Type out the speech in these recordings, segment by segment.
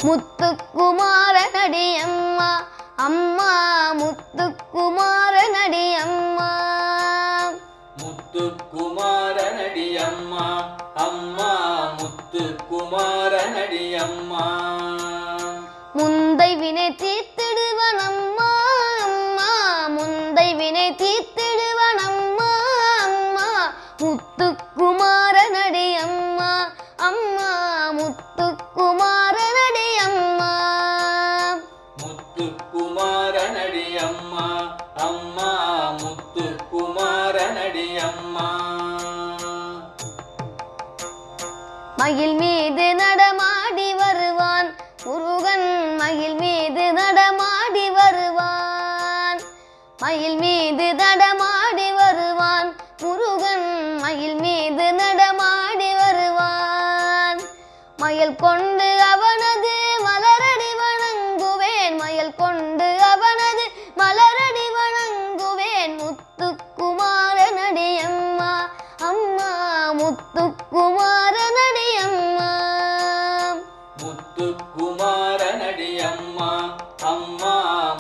முத்துக்குமாரனடி அம்மா அம்மா முத்துக்குமாரனடி அம்மா முத்துக்குமாரனடி அம்மா அம்மா முத்துக்குமாரனடி அம்மா முந்தை வினை தீர்த்திடுவன் அம்மா அம்மா முந்தை வினை தீர்த்திடுவன் அம்மா அம்மா முத்துக்குமாரனடி அம்மா அம்மா முத்துக்குமாரனடி அம்மா முத்துக்குமாரனடி அம்மா அம்மா முத்துக்குமாரனடி அம்மா மயில் மீது நடமாடி வருவான் முருகன் மயில் மீது நடமாடி வருவான் மயில் மீது நடமாடி வருவான் முருகன் மயில் மீது நடமாடி வருவான் மயில் கொண்டு அவனது மலரடி வணங்குவேன் மயில் கொண்டு அவனது மலரடி வணங்குவேன் முத்துக்குமாரனடி அம்மா அம்மா முத்துக்குமாரனடி அம்மா முத்துக்குமாரனடி அம்மா அம்மா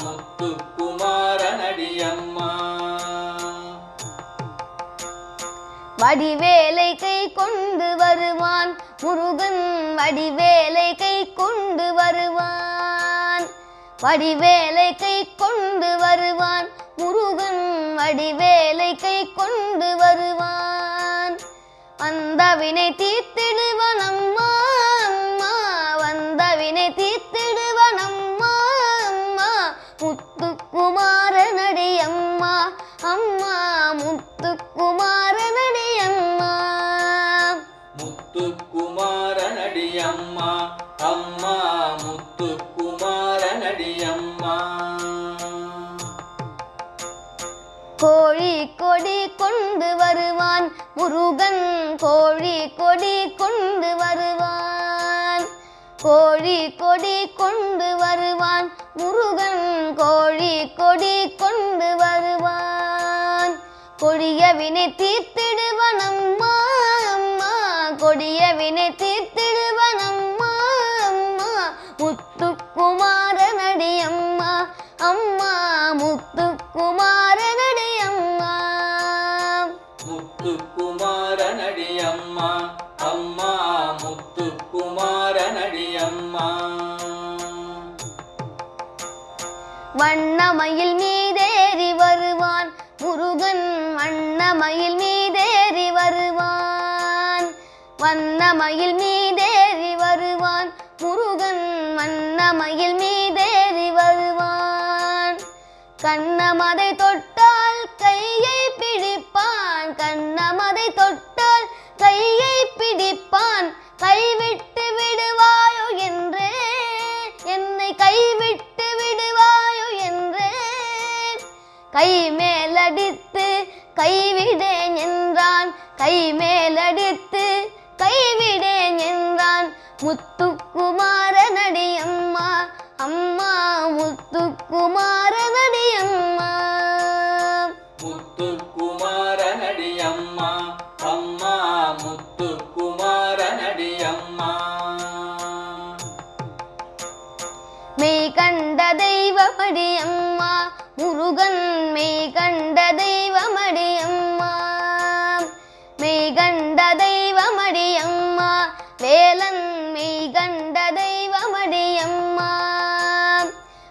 முத்துக்குமாரனடி அம்மா வடிவேலை கை கொண்டு வருவான் முருகன் வடிவேலை கை கொண்டு வருவான் வடிவேலை கை கொண்டு வருவான் முருகன் வடிவேலை கை கொண்டு வருவான் வந்த வினை தீர்த்திடுவன் அம்மா அம்மா வந்த வினை தீர்த்திடுவன் அம்மா அம்மா முத்துக்குமாரனடி அம்மா அம்மா முத்துக்குமாரனடி அம்மா முத்துக்குமாரனடி அம்மா அம்மா முத்துக்குமாரனடி அம்மா கோழி கொடி கொண்டு வருவான் முருகன் கோழி கொடி கொண்டு வருவான் கோழி கொடி கொண்டு வருவான் முருகன் கோழி கொடி கொண்டு வருவான் கொடிய வினை தீர்த்திடுவன் அம்மா அம்மா கொடிய வினை தீர்த்திடுவன் அம்மா அம்மா முத்துக்குமாரனடி அம்மா அம்மா முத்துக்குமாரனடி அம்மா முத்துக்குமாரனடி அம்மா அம்மா முத்துக்குமாரனடி அம்மா வண்ணமயில் மீதேறி வருவான் முருகன் வண்ணமயில் மீதேறி வருவான் வண்ணமயில் மீதேறி வருவான் முருகன் வண்ணமயில் மீதேறி வருவான் கண்ணமதை தொட்டால் கையை பிடிப்பான் கண்ணமதை தொட்டால் கையை பிடிப்பான் கைவிட்டு விடுவாயோ என்றே என்னை கைவிட்டு விடுவாயோ என்றே கை மேலடித்து கைவிடேன் என்றான் கை மேலடித்து கைவிடேன் என்றான் முத்துக்குமாரனடி அம்மா அம்மா முத்துக்குமாரனடி அம்மா முத்துக்குமாரனடி அம்மா அம்மா முத்துக்குமாரனடி அம்மா மெய் கண்ட தெய்வமடி அம்மா முருகன் மெய் கண்ட தெய்வமடி அம்மா மெய் கண்ட தெய்வமடி அம்மா வேலன் மெய் கண்ட தெய்வமடி அம்மா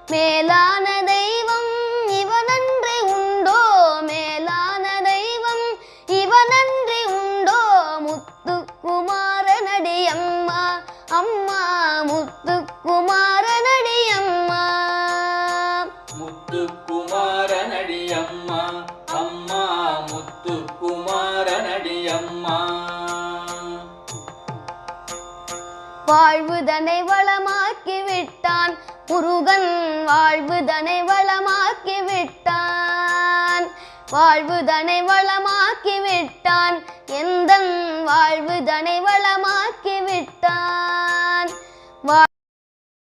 மேலான தெய்வம் இவனன்றி உண்டோ மேலான தெய்வம் இவனன்றி உண்டோ முத்துக்குமாரனடி அம்மா அம்மா முத்துக்குமாரனடி அம்மா முத்துக்குமாரனடி அம்மா அம்மா முத்துக்குமாரனடி அம்மா வாழ்வுதனை வளமாக்கி விட்டான் முருகன் வாழ்வுதனை வளமாக்கி விட்டான் வாழ்வுதனை வளமாக்கி விட்டான் எந்தன் வாழ்வுதனை வளமாக்கி விட்டான்